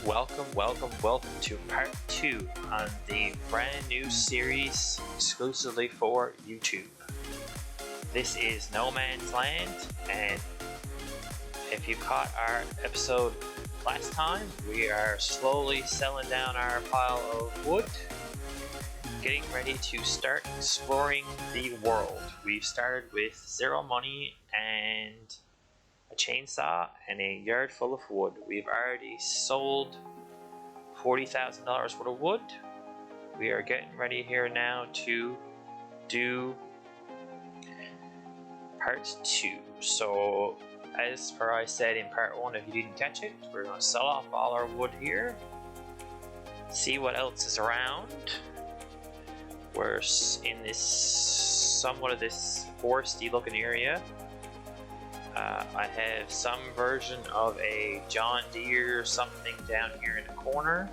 Welcome to part 2 on the brand new series exclusively for YouTube. This is No Man's Land, and if you caught our episode last time, we are slowly selling down our pile of wood, getting ready to start exploring the world. We've started with 0 money and a chainsaw and a yard full of wood. We've already sold $40,000 worth of wood. We are getting ready here now to do part 2. So as per I said in part 1, if you didn't catch it, we're going to sell off all our wood here, see what else is around. We're in this somewhat of this foresty looking area. I have some version of a John Deere or something down here in the corner.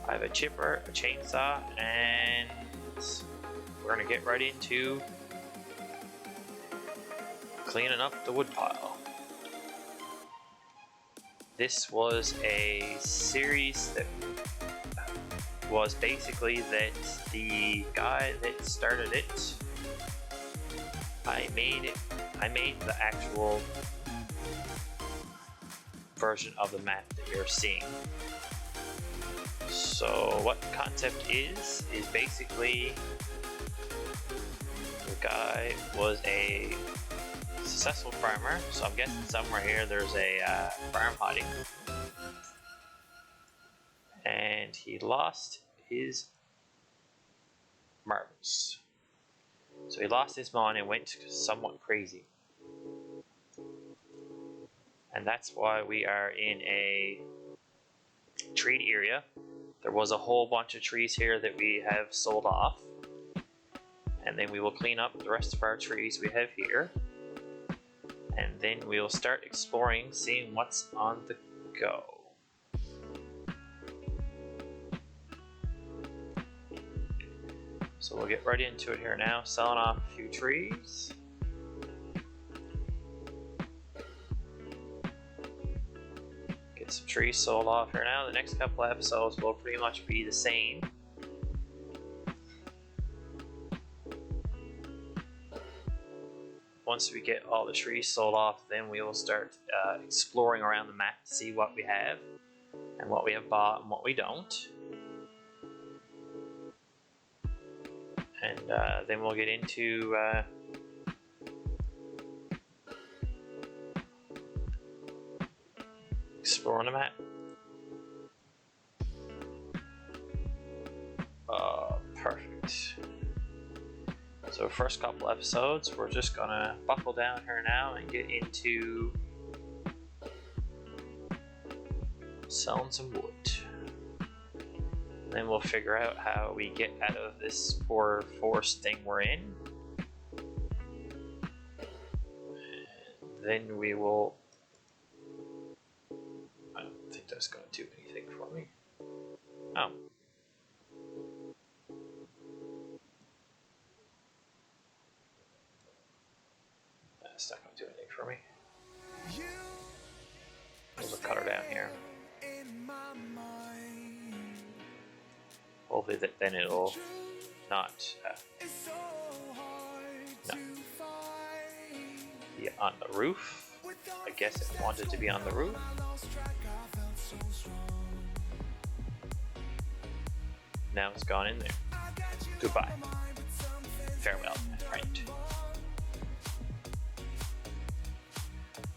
I have a chipper, a chainsaw, and we're going to get right into cleaning up the wood pile. This was a series that was basically that the guy that started it, I made the actual version of the map that you're seeing. So what the concept is basically the guy was a successful farmer, so I'm guessing somewhere here there's a farm hiding, and he lost his marbles. So he lost his mind and went somewhat crazy. And that's why we are in a treed area. There was a whole bunch of trees here that we have sold off. And then we will clean up the rest of our trees we have here. And then we'll start exploring, seeing what's on the go. So we'll get right into it here now, selling off a few trees. Get some trees sold off here now. The next couple of episodes will pretty much be the same. Once we get all the trees sold off, then we will start exploring around the map to see what we have and what we have bought and what we don't. And then we'll get into exploring the map. Perfect. So first couple episodes, we're just gonna buckle down here now and get into selling some wood. Then we'll figure out how we get out of this poor forest thing we're in. And then we will... I don't think that's going to do anything for me. Oh. That's not going to do anything for me. There's a cutter down here. Hopefully then it'll not be on the roof. I guess it wanted to be on the roof. Now it's gone in there. Goodbye. Farewell, my friend.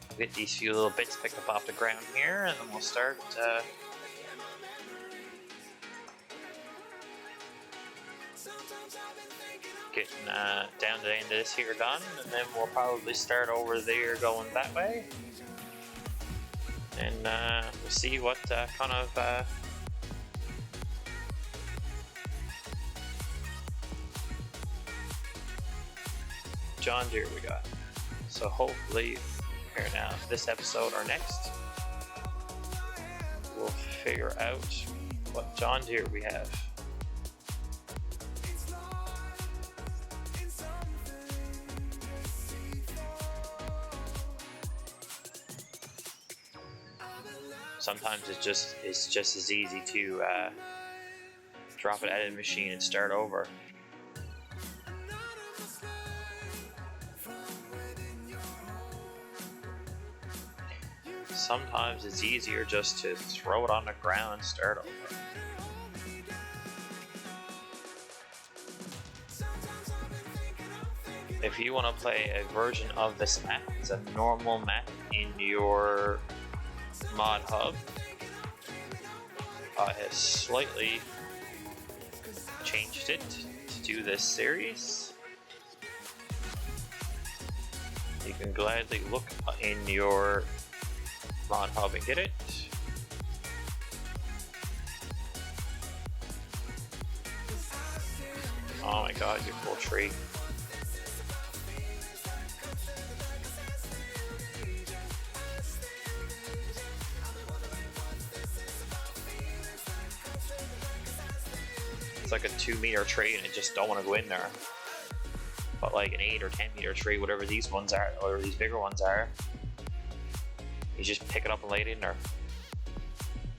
We'll get these few little bits picked up off the ground here, and then we'll start getting down to the end of this here done, and then we'll probably start over there going that way, and we'll see what kind of John Deere we got. So hopefully here now, this episode or next, we'll figure out what John Deere we have. sometimes it's just as easy to drop it out of the machine and start over. Sometimes it's easier just to throw it on the ground and start over. If you want to play a version of this map, it's a normal map in your mod hub. I have slightly changed it to do this series. You can gladly look in your mod hub and get it. Oh my god, you cool tree. It's like a 2-meter tree and I just don't want to go in there. But like an 8 or 10-meter tree, whatever these ones are, or these bigger ones are, you just pick it up and lay it in there.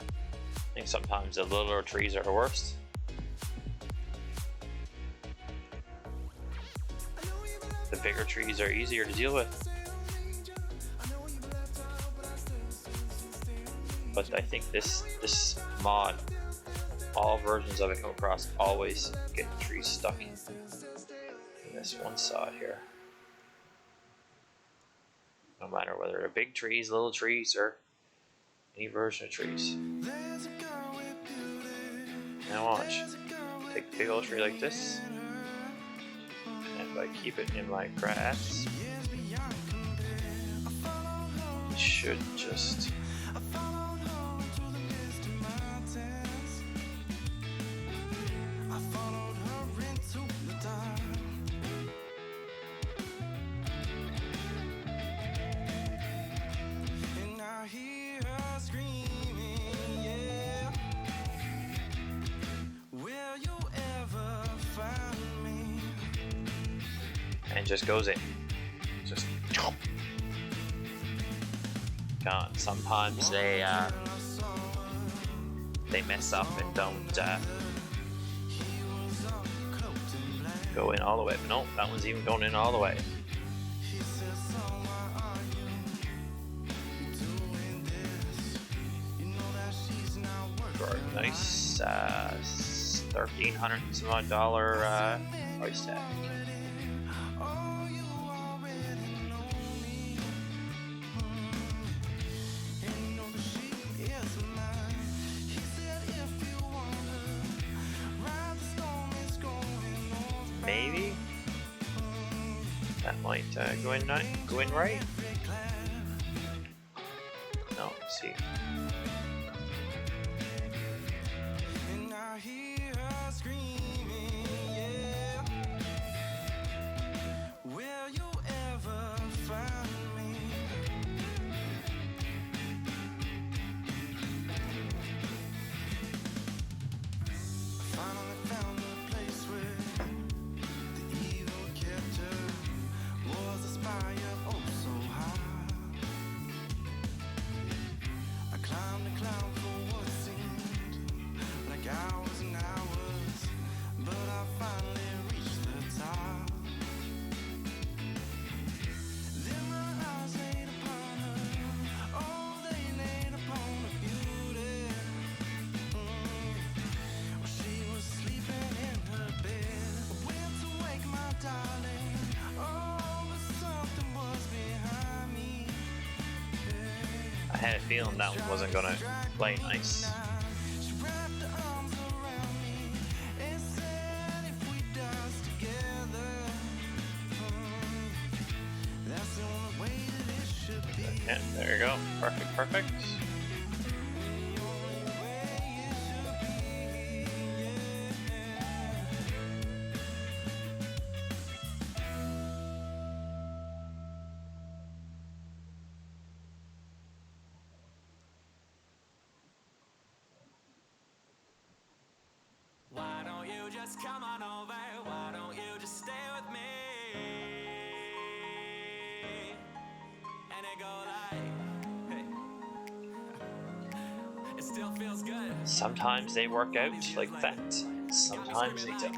I think sometimes the littler trees are the worst. The bigger trees are easier to deal with. But I think this mod, all versions of it come across, always get the trees stuck in this one side here. No matter whether they're big trees, little trees, or any version of trees. Now watch. Take a big old tree like this, and if I keep it in my grass, it should just and just goes in. Just gone. Sometimes they mess up and don't go in all the way. But no, that one's even going in all the way. For a nice $1,300 and some odd price tag. Maybe that might go in right. No, let's see. I had a feeling that one wasn't gonna play nice. Yeah, there you go. Perfect. Why don't you just come on over? Why don't you just stay with me? And it go like, hey. still feels good. Sometimes they work out like that, and sometimes they don't.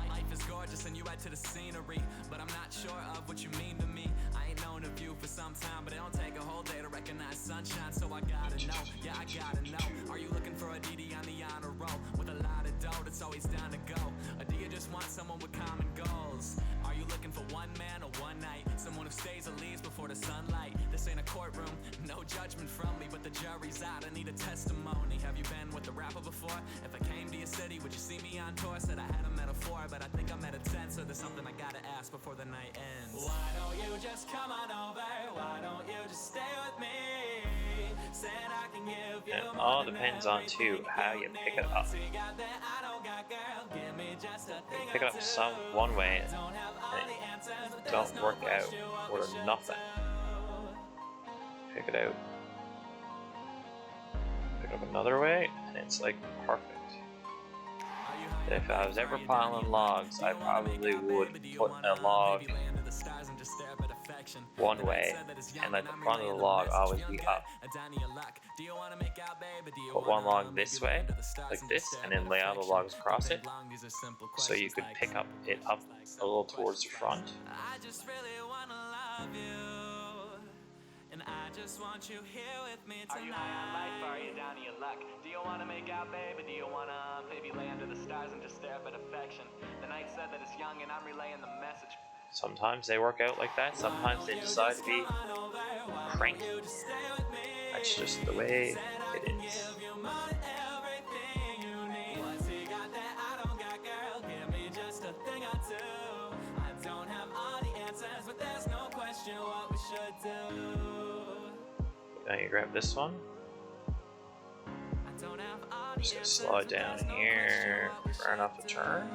Life is gorgeous and you add to the scenery, but I'm not sure of what you mean to me. I ain't known of you for some time, but it don't take a whole day to recognize sunshine, so I gotta know, yeah, I gotta know. Are you looking for a DD on the honor roll? With a lot of dough that's always down to go? Or do you just want someone with common goals? Are you looking for one man or one night? Someone who stays or leaves before the sunlight? This ain't a courtroom, no judgment from me, but the jury's out, I need a testimony. Have you been with a rapper before? If I came to your city, would you see me on tour? Said I had a metaphor, but I think I'm at a 10, so there's something I gotta ask before the night ends. Why don't you just come on over? Why don't you just stay with me? Said I can give you. And it all depends on too how you pick it up. Pick it up some one way and it don't work out or nothing. Pick it out. Pick it up another way and it's like perfect. If I was ever piling logs, I probably would put a log one way and let the front of the log always be up. Put one log this way, like this, and then lay all the logs across it, so you could pick up it up a little towards the front. I just really wanna love you, and I just want you here with me tonight. Are you high on life? Are you down to your luck? Do you wanna make out, baby? Do you wanna maybe lay under the stars and just stare up at affection? The night said that it's young and I'm relaying the message. Sometimes they work out like that, sometimes they decide to be cranky. That's just the way it is. Now you grab this one. Just gonna slow it down here, far enough to turn.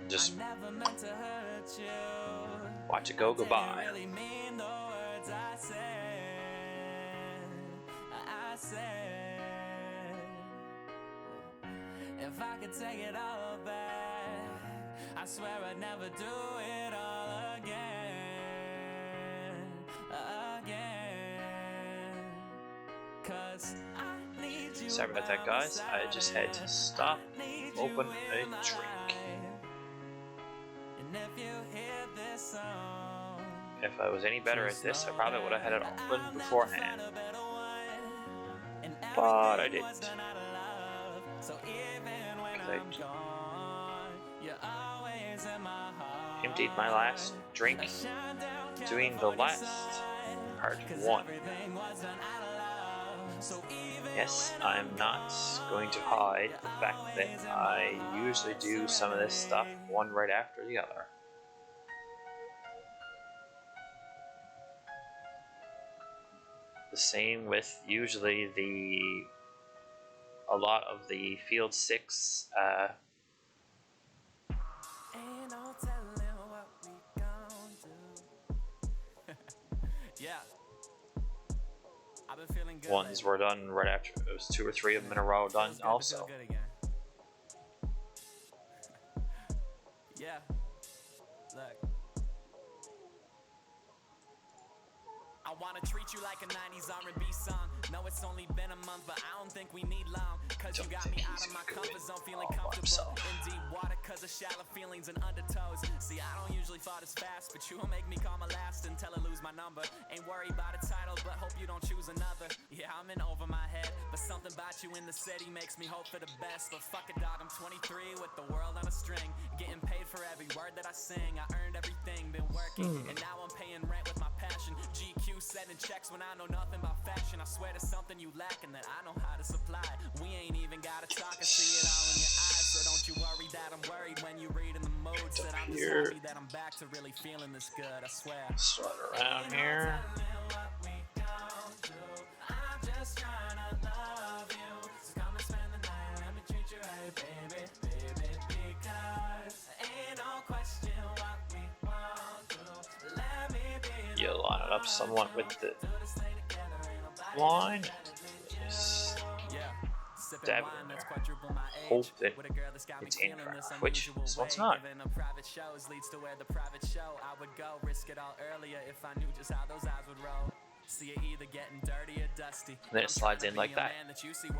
Just watch it go by. If I could take it all back, I swear I'd never do it all again. Cause I need you. Sorry about that, guys. I just had to stop, open a drink. If I was any better at this, I probably would have had it open beforehand. But I didn't. I emptied my last drink doing the last part 1. Yes, I'm not going to hide the fact that I usually do some of this stuff one right after the other. The same with usually a lot of the Field 6 yeah. I've been feeling good ones were done right after. It was 2 or 3 of them in a row done also. Yeah. Look. I wanna treat you like a 90s R&B song. No, it's only been a month, but I don't think we need long. Cause you got me out of my comfort zone, feeling comfortable in deep water, cause of shallow feelings and undertows. See, I don't usually fall this fast, but you will make me call my last until I lose my number. Ain't worried about a title, but hope you don't choose another. Yeah, I'm in over my head, but something about you in the city makes me hope for the best. But fuck it, dog, I'm 23 with the world on a string, getting paid for every word that I sing. I earned everything, been working, and now I'm paying rent with my passion. GQ sending checks when I know nothing about fashion. I swear there's something you lack and that I know how to supply. We ain't even gotta talk, I see it all in your eyes. So don't you worry that I'm worried when you read in the mood. Said I'm just happy that I'm back to really feeling this good, I swear. Slide around here. I'm just trying to love you. So come and spend the night, let me treat you right, baby, baby. Because ain't no question what we line up somewhat with the line. Dab it in there. Hope that it's in front of, which this one's not. And then it slides in like that,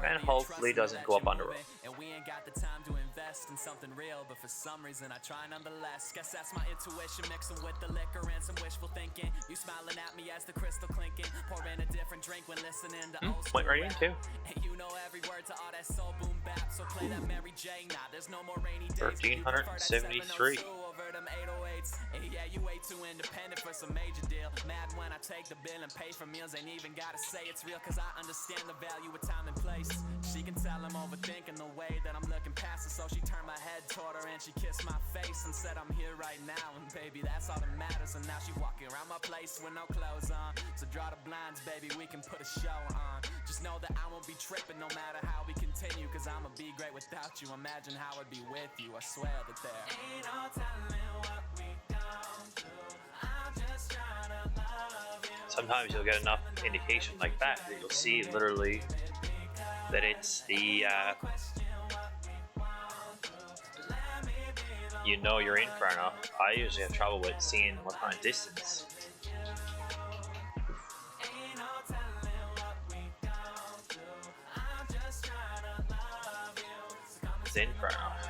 and hopefully doesn't go up on the road. And we ain't got the time to invest in something real, but for some reason I try nonetheless. Guess that's my intuition mixing with the liquor and some wishful thinking. You smiling at me as the crystal clinking, pour in a different drink when listening to old school went right in too. And you know every word to all that soul boom bap, so play that Mary J. Nah, there's no more rainy days. 1373. Over them 808s. And yeah, you way too independent for some major deal. Mad when I take the bill and pay for meals, ain't even gotta say it's real, cause I understand the value of time and place. She can tell I'm overthinking the way that I'm looking past her, so she turned my head toward her and she kissed my face and said I'm here right now, and baby that's all that matters. And now she walking around my place with no clothes on, so draw the blinds baby, we can put a show on. Just know that I won't be tripping no matter how we continue, cause I'ma be great without you. Imagine how I'd be with you, I swear that there ain't no telling what we gon' do. I'm just trying to love you. Sometimes you'll get enough indication like that that you'll see literally that it's the you know you're in far enough. I usually have trouble with seeing what kind of distance. It's in far enough.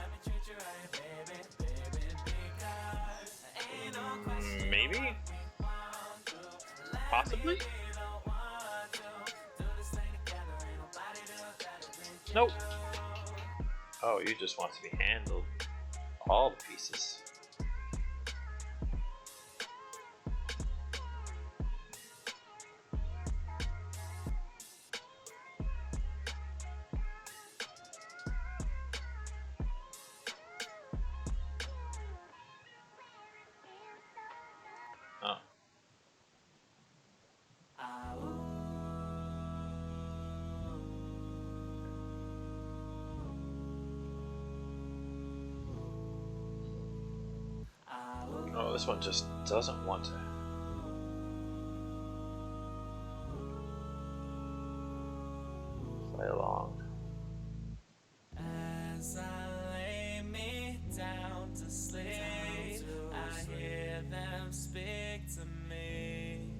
Maybe? Possibly? Nope. Oh, you just want to be handled. All the pieces. Oh. Oh, this one just doesn't want to. Play along. As I lay me down to sleep, I hear them speak to me.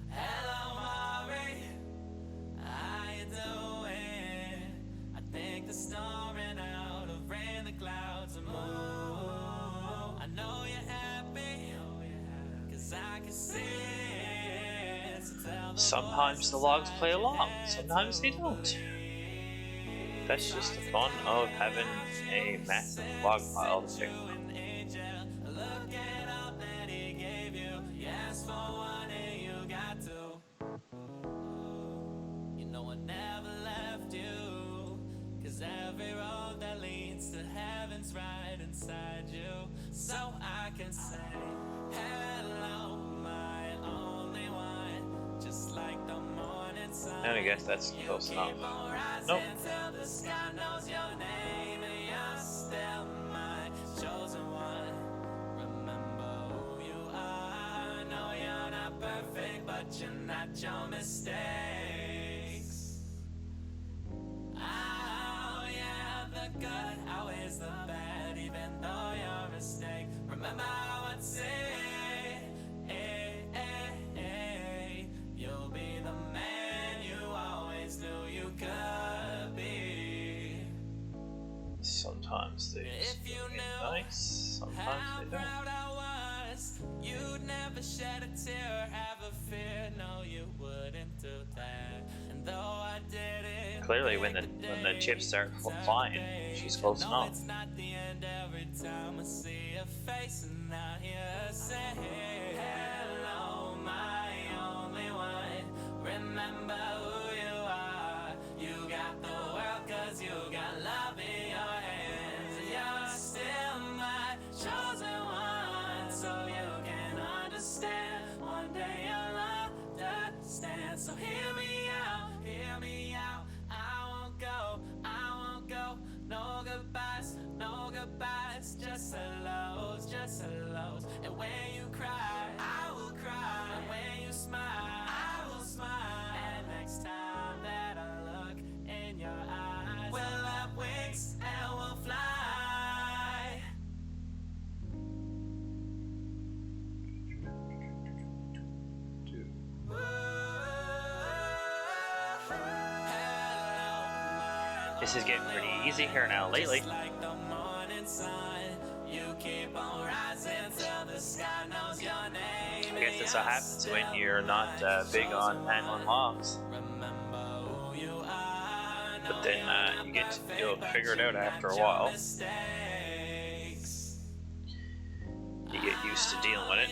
Hello, Mari, how you doing? I think the storming out of rain, the clouds are moving. I know you're happy, cause I can see it. So Sometimes the logs play along, sometimes they don't. That's just the fun of having a massive log pile to pick from. look at all that he gave you. You asked for one and you got two. You know I never left you, cause every road that leads to heaven's right inside you. So I can say hello, my only one, just like the morning sun. And I guess that's close enough. Nope. Till the sky knows your name, and you're still my chosen one. Remember who you are. No, you're not perfect, but you're not your mistakes. Oh yeah, the good outweighs the bad, even though you're a mistake. Remember how I'd say, you'll be the man you always knew you could be. Sometimes they If you be knew nice, how sometimes they don't. proud I was, you'd never shed a tear, have a fear. No, you wouldn't do that. And though I didn't, Clearly, when the chips start flying, she's close no, enough. it's not the end every time I see your face, and I hear her say, hello, my only one. Remember who you are. You got the world, cause you got love in your hands. You're still my chosen one, so you can understand. One day you'll understand. So hear me out, hear me out. I won't go. No goodbyes, just hellos, just hellos. And when you cry, This is getting pretty easy here now lately. I guess that's what happens when you're not big on handling logs. But then you'll figure it out after a while. You get used to dealing with it.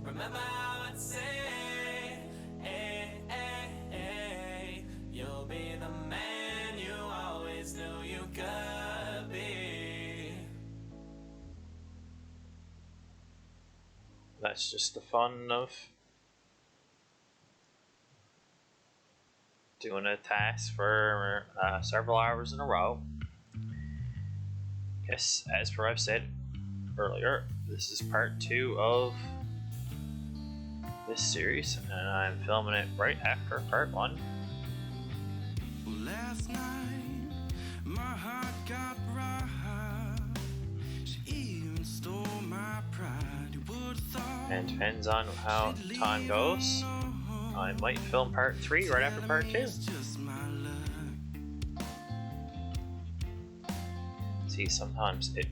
Remember how I'd say, you'll be the man you always knew you could be. That's just the fun of doing a task for several hours in a row. Yes, as per I've said earlier, this is part 2 of this series, and I'm filming it right after part 1. Last night, my heart got right. She even stole my pride. You would have thought. And depends on how time goes, I might film part 3 right after part 2. See, sometimes it.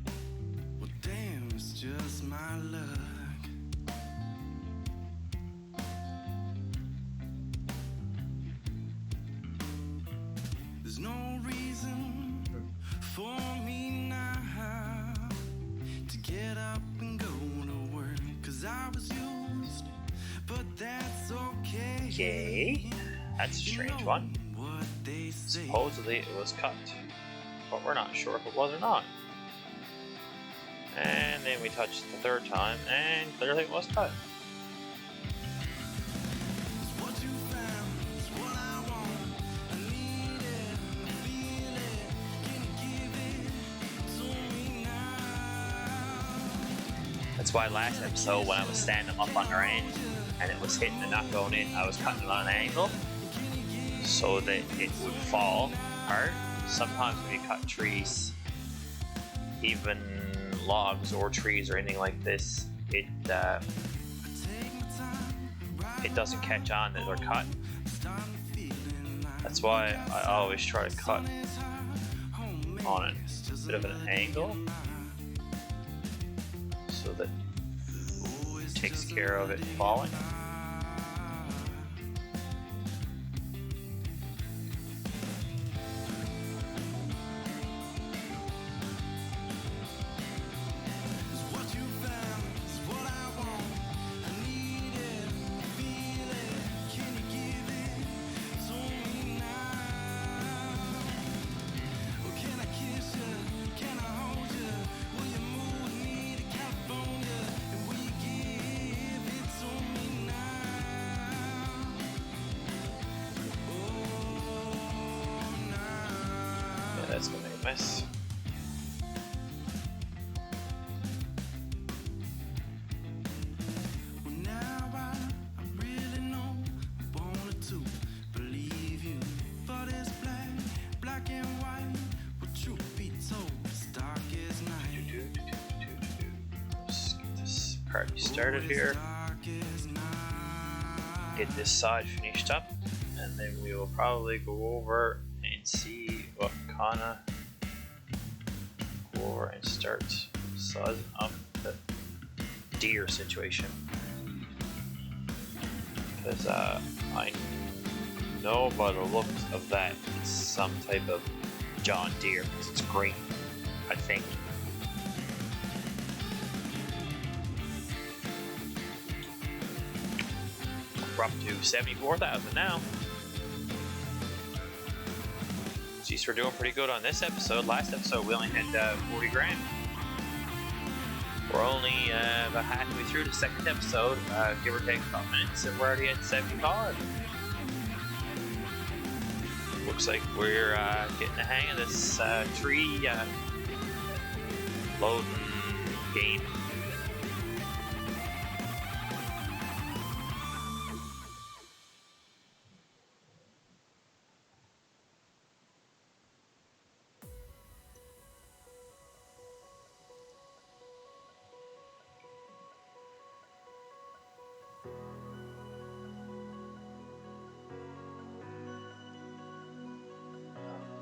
Well, damn, it's just my luck. There's no reason for me now to get up and go to work, 'cause I was used, but that's okay. Okay, that's a strange one. Supposedly it was cut, but we're not sure if it was or not. And then we touched it the 3rd time, and clearly it was cut. That's why last episode, when I was standing up on the end and it was hitting and not going in, I was cutting it on an angle so that it would fall apart. Sometimes when you cut trees, even logs or trees or anything like this, it doesn't catch on that they're cut. That's why I always try to cut on a bit of an angle so that it takes care of it falling. That's gonna make a mess. Well, now I really know I wanted to believe you, but it's black and white. But truth be told, it's dark as night. Let's get this part started here. Get this side finished up, and then we will probably go over and see what kinda go over and start sizing up the deer situation, because I know by the looks of that it's some type of John Deere because it's green, I think. We're up to 74,000 now. Geez, we're doing pretty good on this episode. Last episode we only had 40 grand. We're only about halfway through the 2nd episode, give or take a couple minutes, and we're already at 75. Looks like we're getting the hang of this tree loading game.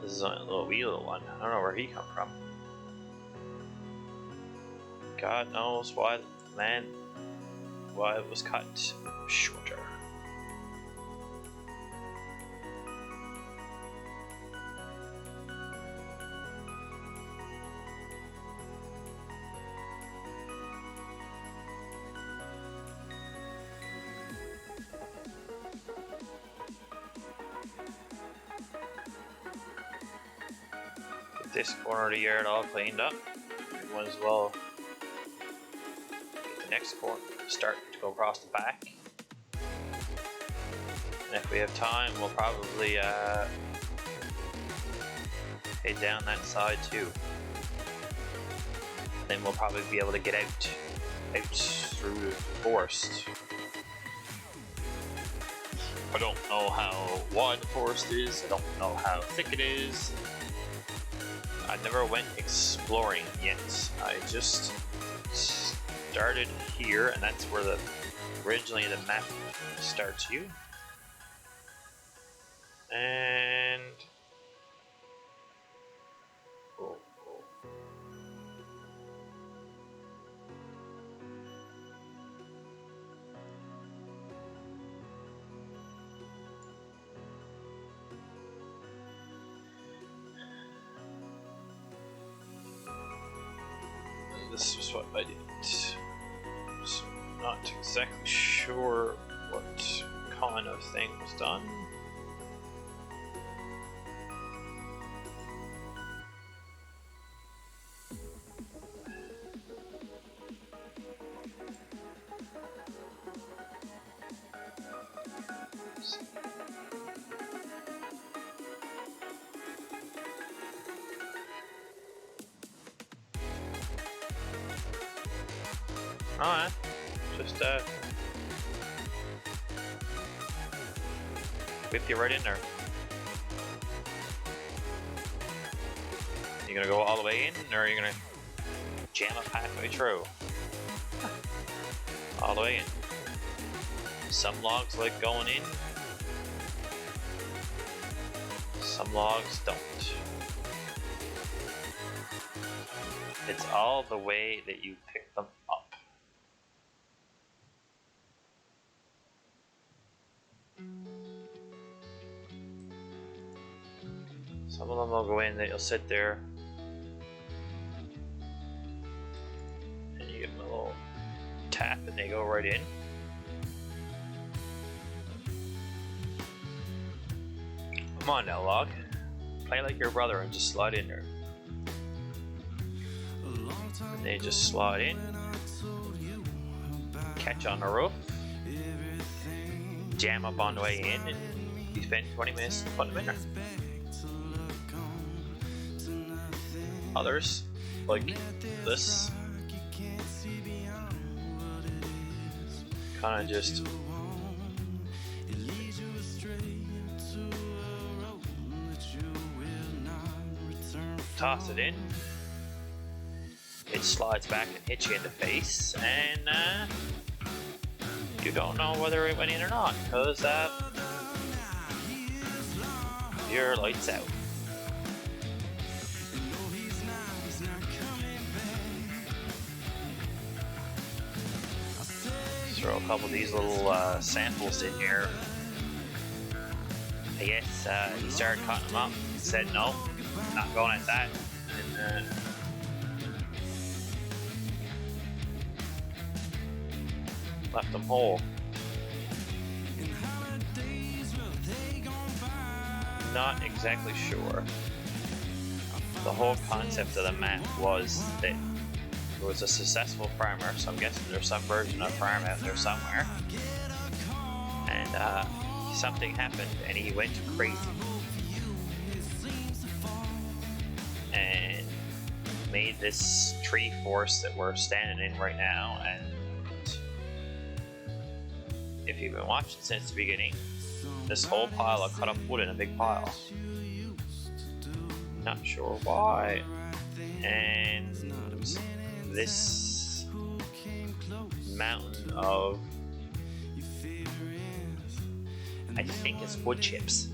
This is only a little wee little one. I don't know where he come from. God knows why it was cut shorter. Get this corner of the yard all cleaned up. We might as well get the next corner start to go across the back. And if we have time, we'll probably head down that side too. Then we'll probably be able to get out through the forest. I don't know how wide the forest is. I don't know how thick it is. I never went exploring yet. I just started here, and that's where originally the map starts you. And this is what I did. So not exactly sure what kind of thing was done. Alright, just whip you right in there. You gonna go all the way in, or are you gonna jam up halfway through? All the way in. Some logs like going in, some logs don't. It's all the way that you pick them up. Some of them will go in that you'll sit there and you give them a little tap and they go right in. Come on now, log. Play like your brother and just slide in there. And they just slide in, catch on the roof, jam up on the way in, and you spend 20 minutes putting them in there. Others, like this, kind of just toss it in. It slides back and hits you in the face, and you don't know whether it went in or not, because your lights out. Throw a couple of these little samples in here. I guess he started cutting them up and said no, not going at that, and left them whole. Not exactly sure. The whole concept of the map was that it was a successful farmer, so I'm guessing there's some version of farm out there somewhere. And something happened and he went crazy. And made this tree forest that we're standing in right now, and if you've been watching since the beginning, this whole pile of cut up wood in a big pile. Not sure why. And this mountain of, I think it's wood chips.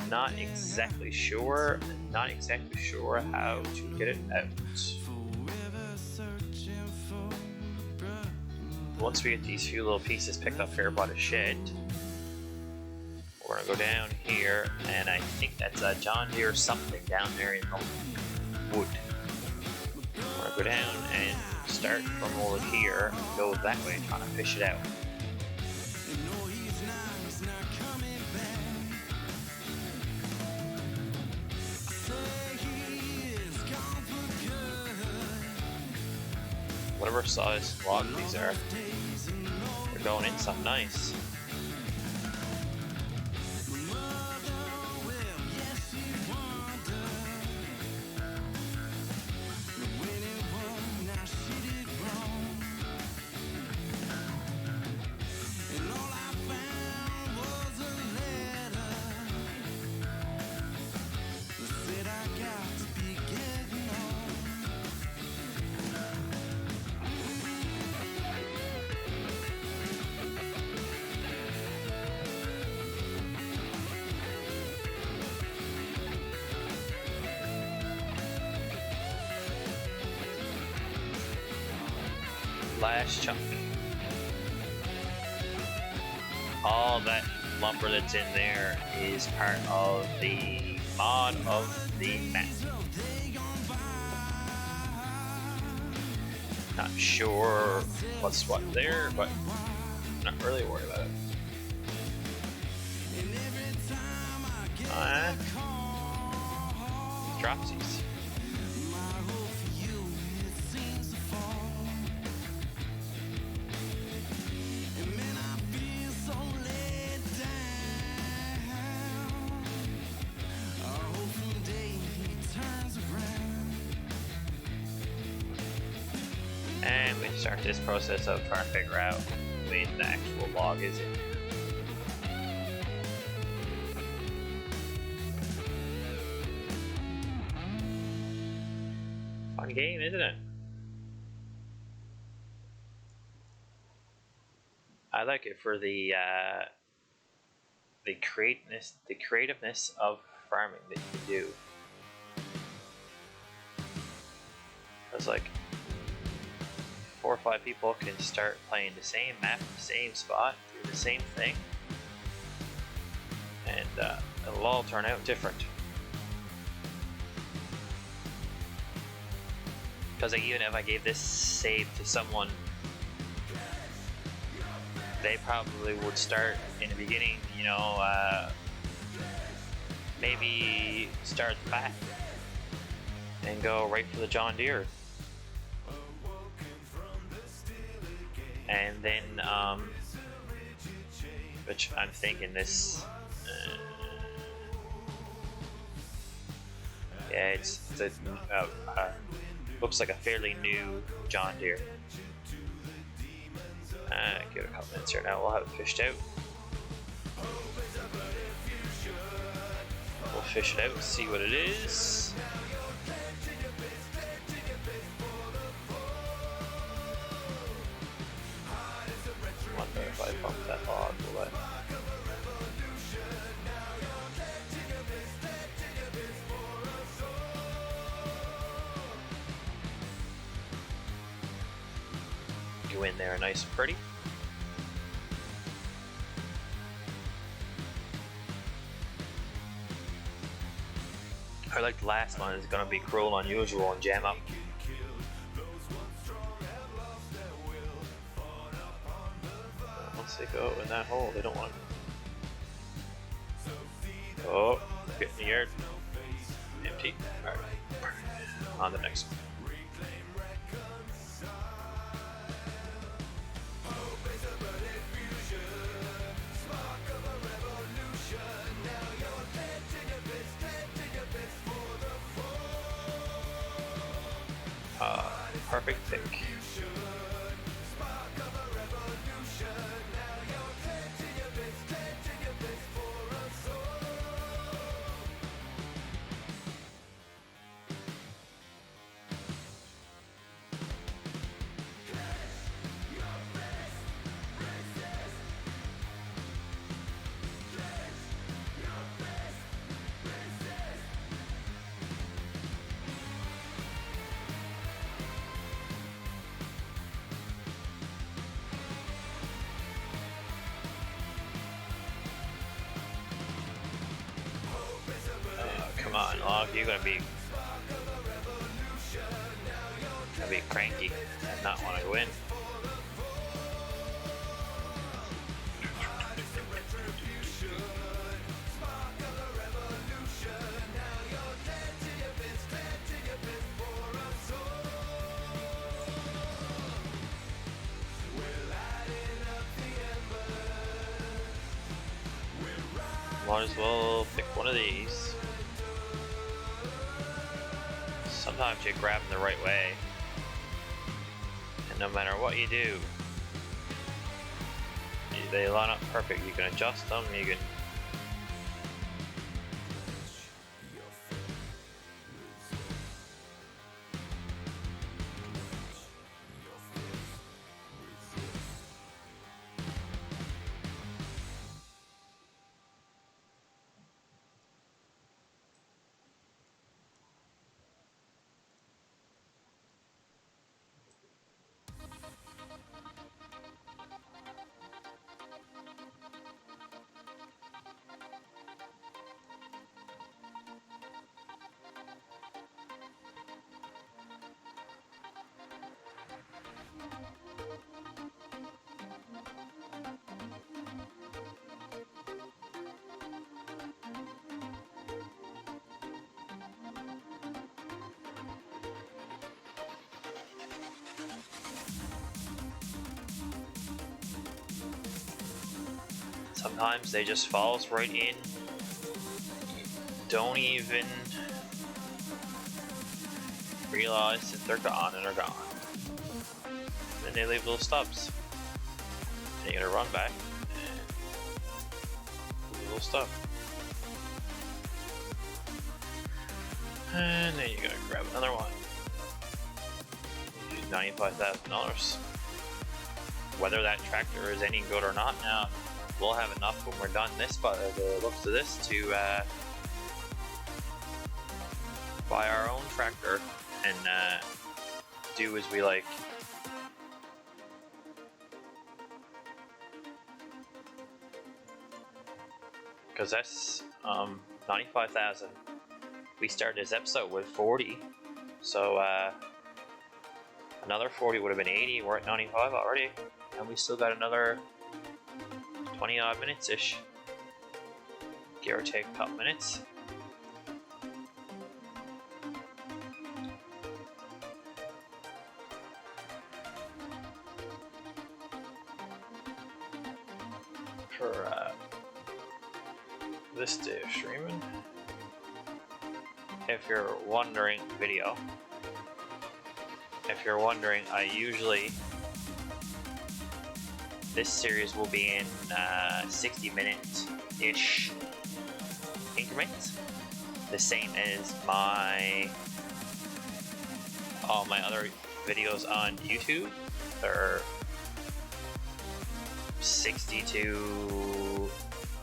Not exactly sure not exactly sure how to get it out. Once we get these few little pieces picked up here by the shed, we're gonna go down here, and I think that's a John Deere something down there in the wood. We're gonna go down and start from over here, and go that way, trying to fish it out. Whatever size log these are, they're going in something nice. Last chunk. All that lumber that's in there is part of the mod of the map. Not sure what's what there, but I'm not really worried about it. Dropsies. And we start this process of trying to figure out when the actual log is in. Fun game, isn't it? I like it for the creativeness of farming that you can do. It's like 4 or 5 people can start playing the same map, the same spot, do the same thing, and it'll all turn out different. Because like, even if I gave this save to someone, they probably would start in the beginning, you know, maybe start at the back and go right for the John Deere. And then, which I'm thinking this, yeah, it's looks like a fairly new John Deere. Give it a couple minutes here now, we'll have it fished out. We'll fish it out and see what it is. I wonder if I bump that log, will I? Go in there nice and pretty. I like the last one, is going to be cruel and unusual and jam up. Once they go in that hole, they don't want it. Oh, get in the yard. Empty. Alright, on the next one. Perfect pick. if you're gonna be cranky and not want to win. Might as well pick one of these. Sometimes you grab them the right way, and no matter what you do, they line up perfect. You can adjust them, you can sometimes they just falls right in. Don't even realize that they're gone and are gone. And then they leave little stubs. And you gotta run back and leave a little stub. And then you gotta grab another one. $95,000. Whether that tractor is any good or not now, we'll have enough when we're done this, but the looks of this, to buy our own tractor and do as we like. Because that's 95,000. We started this episode with 40, so another 40 would have been 80. We're at 95 already, and we still got another 20 odd minutes ish, give or take a couple minutes. For this day of streaming, if you're wondering, I usually, this series will be in 60-minute-ish increments, the same as all my other videos on YouTube. They're 60 to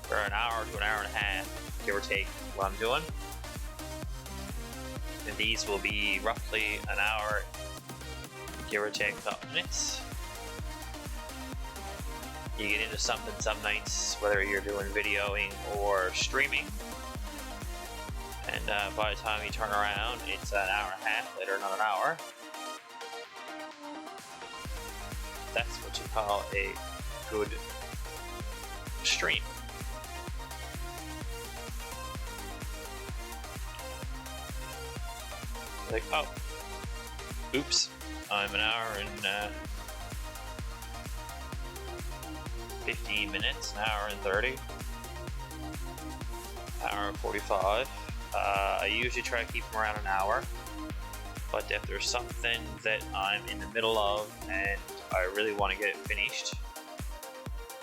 or an hour to an hour and a half, give or take, what I'm doing. And these will be roughly an hour, give or take a couple minutes. You get into something some nights, whether you're doing videoing or streaming, and by the time you turn around, it's an hour and a half, later another hour. That's what you call a good stream. Like, oh, oops, I'm an hour and 15 minutes, an hour and 30, hour and 45. I usually try to keep them around an hour, but if there's something that I'm in the middle of and I really want to get it finished,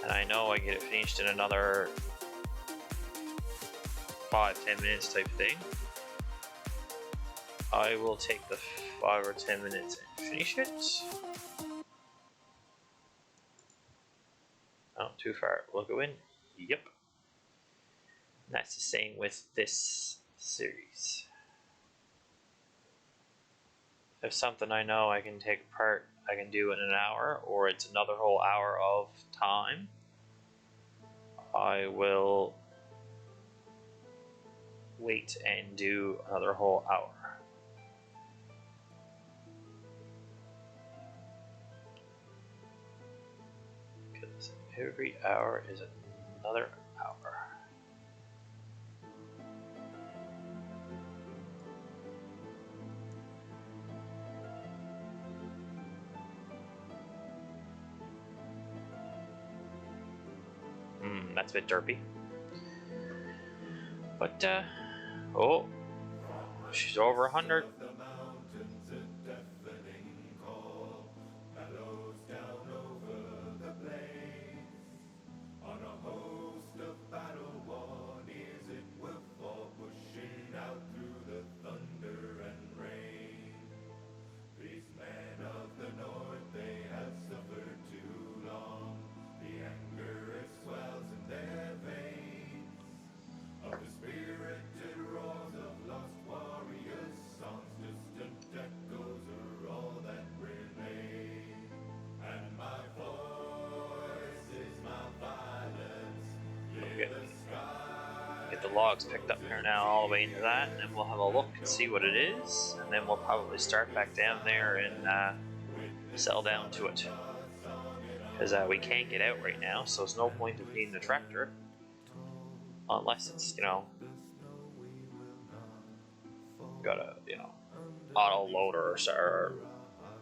and I know I get it finished in another 5-10 minutes type thing, I will take the 5 or 10 minutes and finish it. Oh, too far. Will go in? Yep. And that's the same with this series. If something I know I can take apart, I can do it in an hour, or it's another whole hour of time, I will wait and do another whole hour. Because every hour is another hour. That's a bit derpy. But, oh, she's over 100. Get the logs picked up here now all the way into that, and then we'll have a look and see what it is, and then we'll probably start back down there and sell down to it, because we can't get out right now, so there's no point of needing the tractor unless it's, you know, got a, you know, auto loader or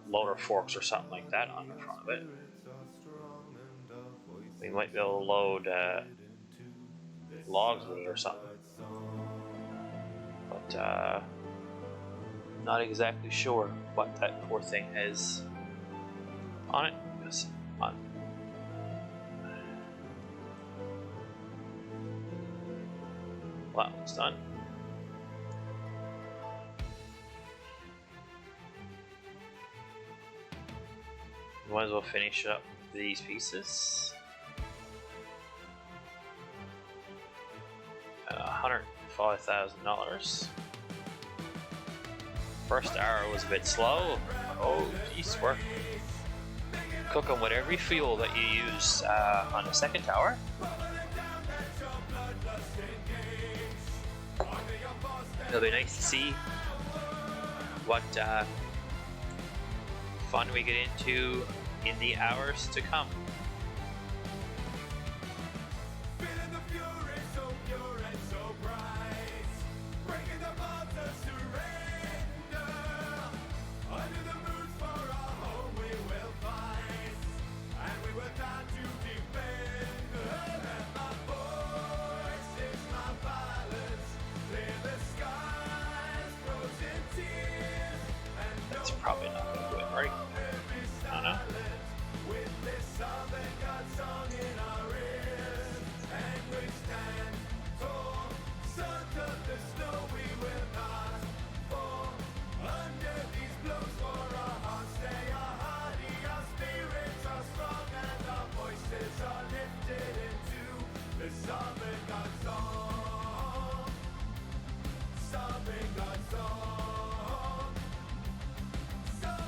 loader forks or something like that on the front of it. We might be able to load logs with it or something, but not exactly sure what that poor thing has on it. Yes, on. Well, it's done. Might as well finish up these pieces. $105,000. First hour was a bit slow. Oh, geez, we're cooking with every fuel that you use on the second tower. It'll be nice to see what fun we get into in the hours to come. That's probably not going to win, right? I don't know.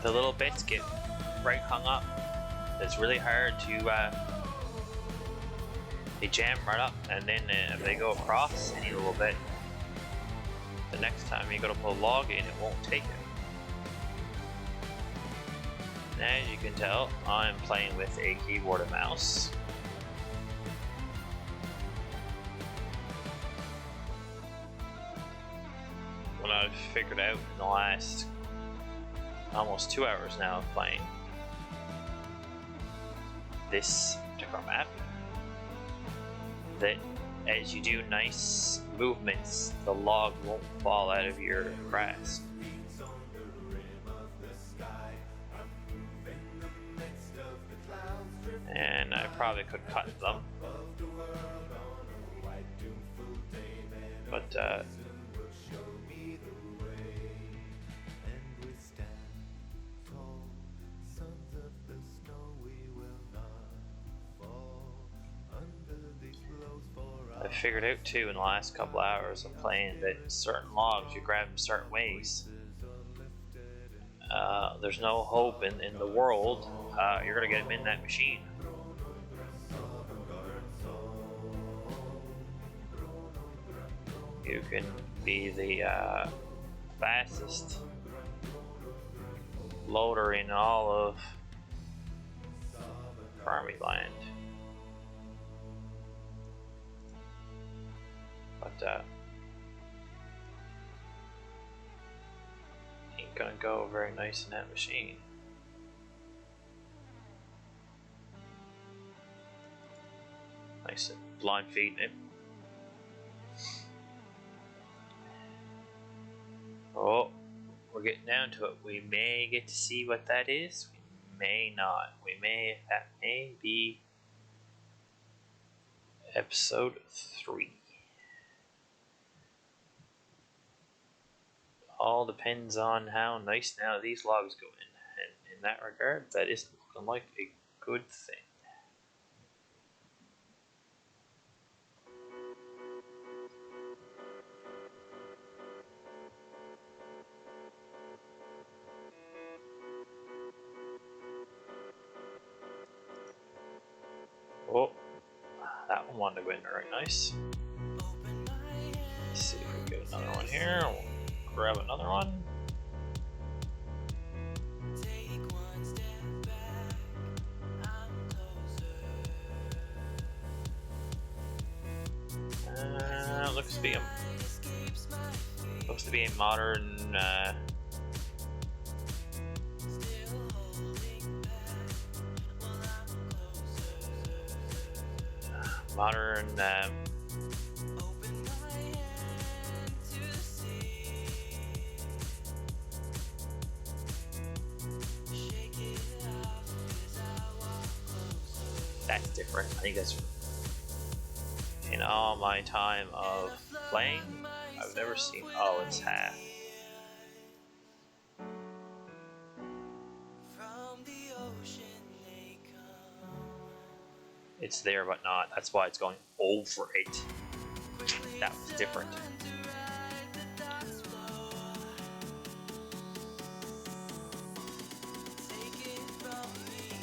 The little bits get right hung up. It's really hard to they jam right up, and then if they go across any little bit, the next time you go to put a log in, it won't take it. As you can tell, I'm playing with a keyboard and mouse. What I've figured out in the last almost 2 hours now of playing this particular map, that as you do nice movements, the log won't fall out of your grasp. And I probably could cut them, but I figured out too in the last couple hours of playing that certain logs, you grab them certain ways, there's no hope in the world you're going to get them in that machine. You can be the fastest loader in all of farming land. But ain't gonna go very nice in that machine. Nice and blind feeding it. Oh, we're getting down to it. We may get to see what that is. We may not. That may be episode 3. All depends on how nice now these logs go in. And in that regard, that isn't looking like a good thing. Oh, that one wanted to go in very nice. Let's see if we can get another one here. We'll grab another one. Looks to be a modern that's different. I think that's in all my time of playing, I've never seen. Oh, it's half. It's there, but not. That's why it's going over it. That was different.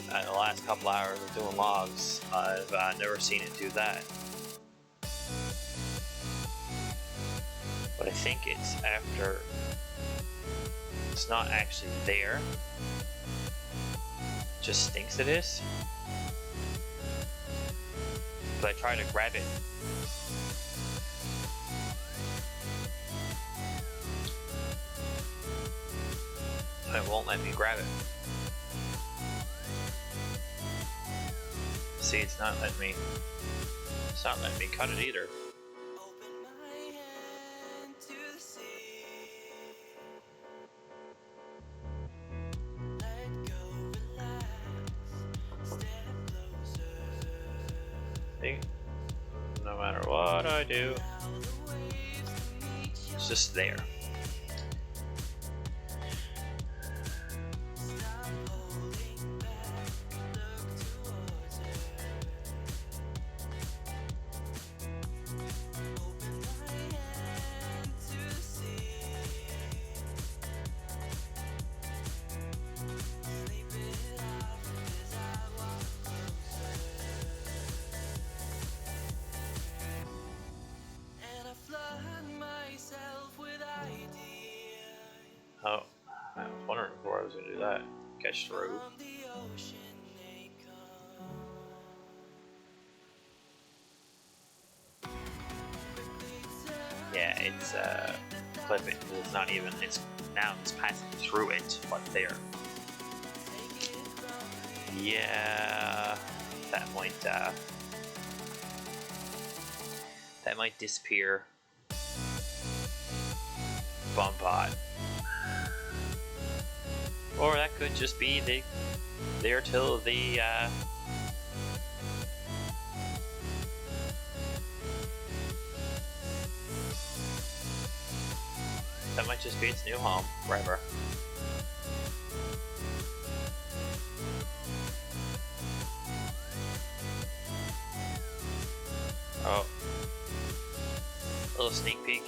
In the last couple hours of doing logs, I've never seen it do that. But I think it's after. It's not actually there. It just thinks it is. But I try to grab it. And it won't let me grab it. See, it's not letting me cut it either. See? No matter what I do, it's just there. Oh, I was wondering before I was going to do that. Catch through. Yeah, it's clipping. It's not even. It's now it's passing through it, but there. Yeah, that might disappear. Bump pot. Or that could just be there till the that might just be its new home forever. Oh, a little sneak peek.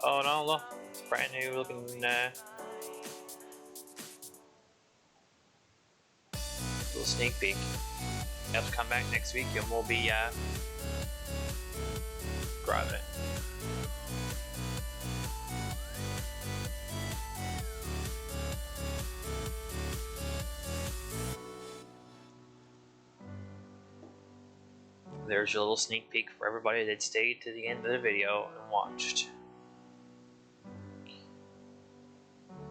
Oh no, look, brand new looking little sneak peek. You have to come back next week and we'll be grabbing it. there's your little sneak peek for everybody that stayed to the end of the video and watched.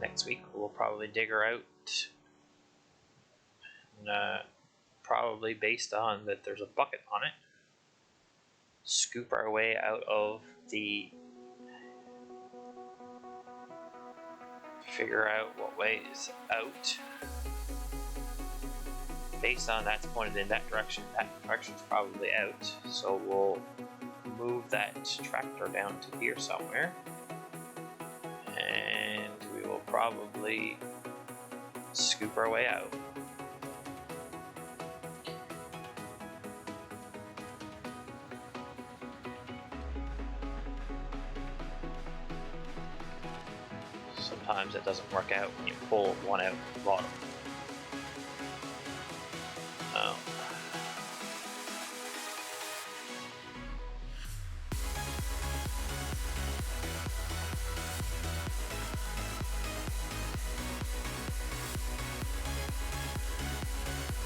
Next week we'll probably dig her out, and probably based on that there's a bucket on it, scoop our way out of the, figure out what way is out. Based on that's pointed in that direction's probably out, so we'll move that tractor down to here somewhere, and we will probably scoop our way out. Sometimes it doesn't work out when you pull one out at the bottom. Oh.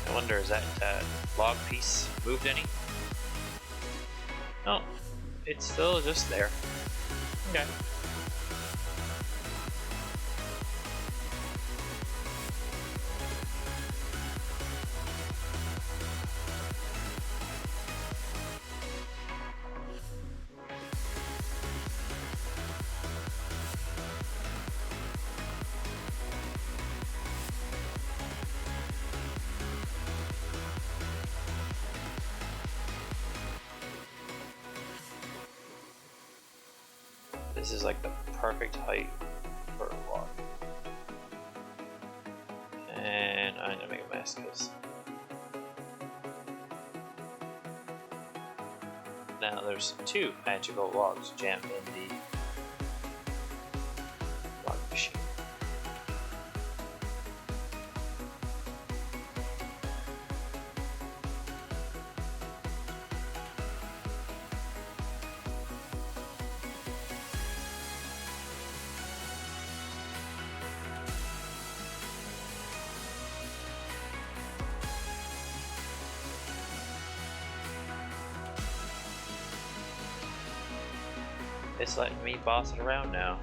I wonder, is that log piece moved any? No, it's still just there. Okay. This is like the perfect height for a log. And I'm gonna make a mess because now there's two magical logs jammed in the log machine. It's letting me boss it around now.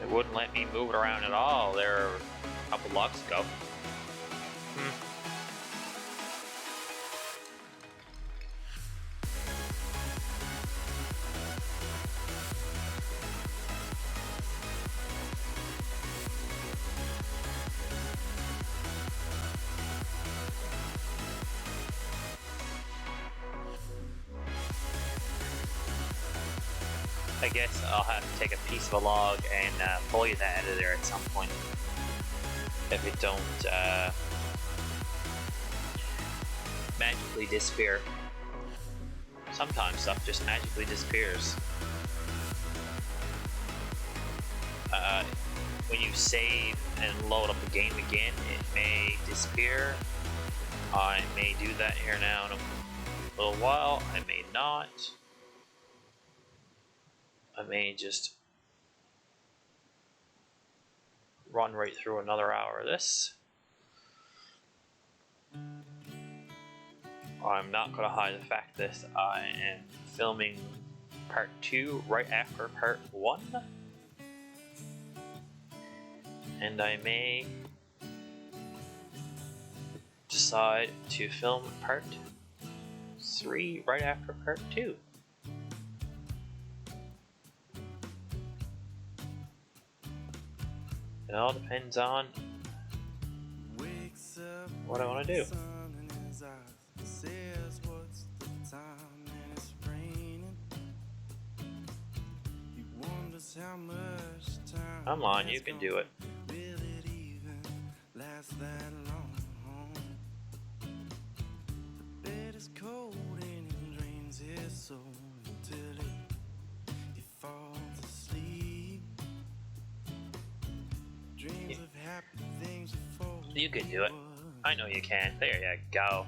It wouldn't let me move it around at all there a couple logs ago. I guess I'll have to take a piece of a log and pull that out of there at some point if it don't magically disappear. Sometimes stuff just magically disappears. When you save and load up the game again, it may disappear. I may do that here now in a little while. I may not. I may just run right through another hour of this. I'm not going to hide the fact that I am filming part 2 right after part 1. And I may decide to film part 3 right after part 2. It all depends on what I want to do. Come on, you can do it. You can do it. I know you can. There you go.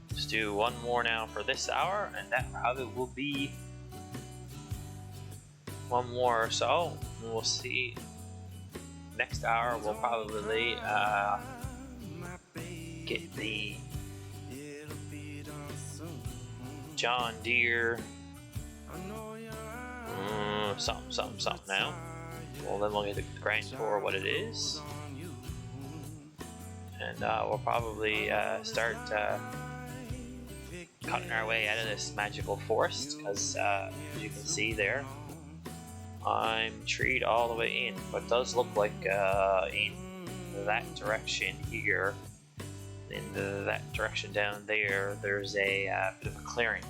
Let's do one more now for this hour, and that probably will be one more or so. We'll see next hour we'll probably get the John Deere something now. Well, then we'll get the Grand Tour what it is, and we'll probably start cutting our way out of this magical forest, because as you can see there, I'm treed all the way in, but it does look like in that direction here, in that direction down there, there's a bit of a clearing.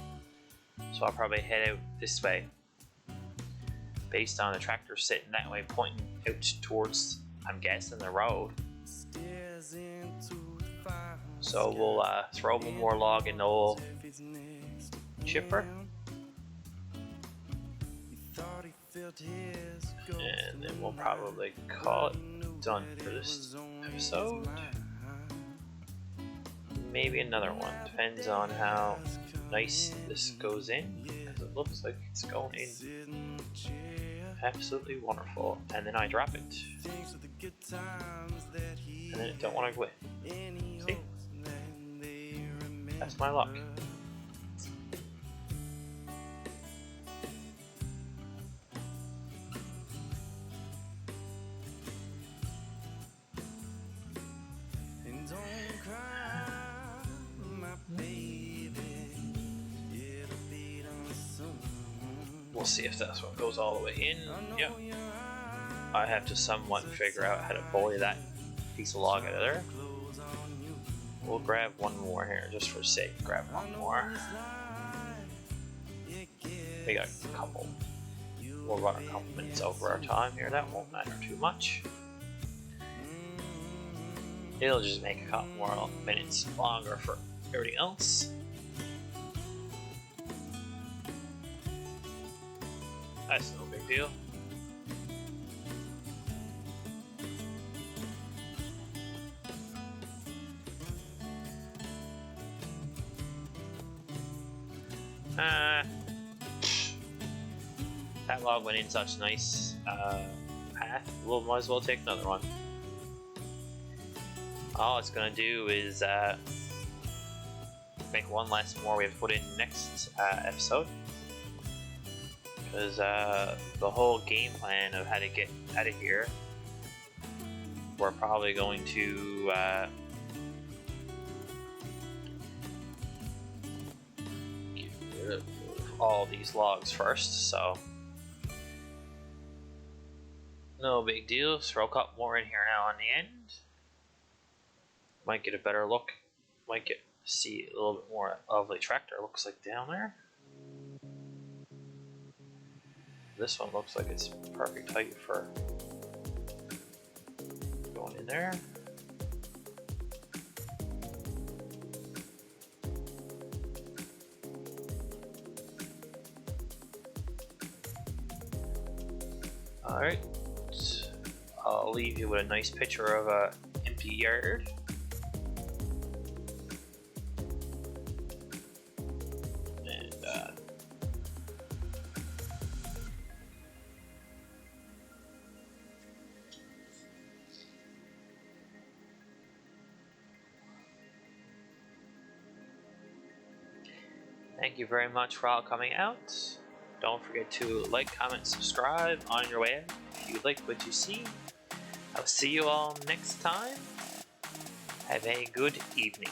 So I'll probably head out this way, based on the tractor sitting that way, pointing out towards, I'm guessing, the road. So we'll throw one more log in the old chipper, and then we'll probably call it done for this episode. Maybe another one, depends on how nice this goes in, because it looks like it's going in absolutely wonderful. And then I drop it, and then it don't want to quit. See? That's my luck. We'll see if that's what goes all the way in. Yep. I have to somewhat figure out how to bully that piece of log out of there. We'll grab one more here, just for sake. Grab one more. We got a couple. We'll run a couple minutes over our time here. That won't matter too much. It'll just make a couple more minutes longer for everybody else. That's no big deal. That log went in such nice path. We'll might as well take another one. All it's gonna do is make one less more we have to put in next episode. Because the whole game plan of how to get out of here, we're probably going to get rid of all these logs first, so no big deal. Throw a couple more in here now on the end. Might get a better look. Might get to see a little bit more of the tractor looks like down there. This one looks like it's perfect height for going in there. Alright, I'll leave you with a nice picture of a empty yard. Thank you very much for all coming out. Don't forget to like, comment, subscribe on your way out if you like what you see. I'll see you all next time. Have a good evening.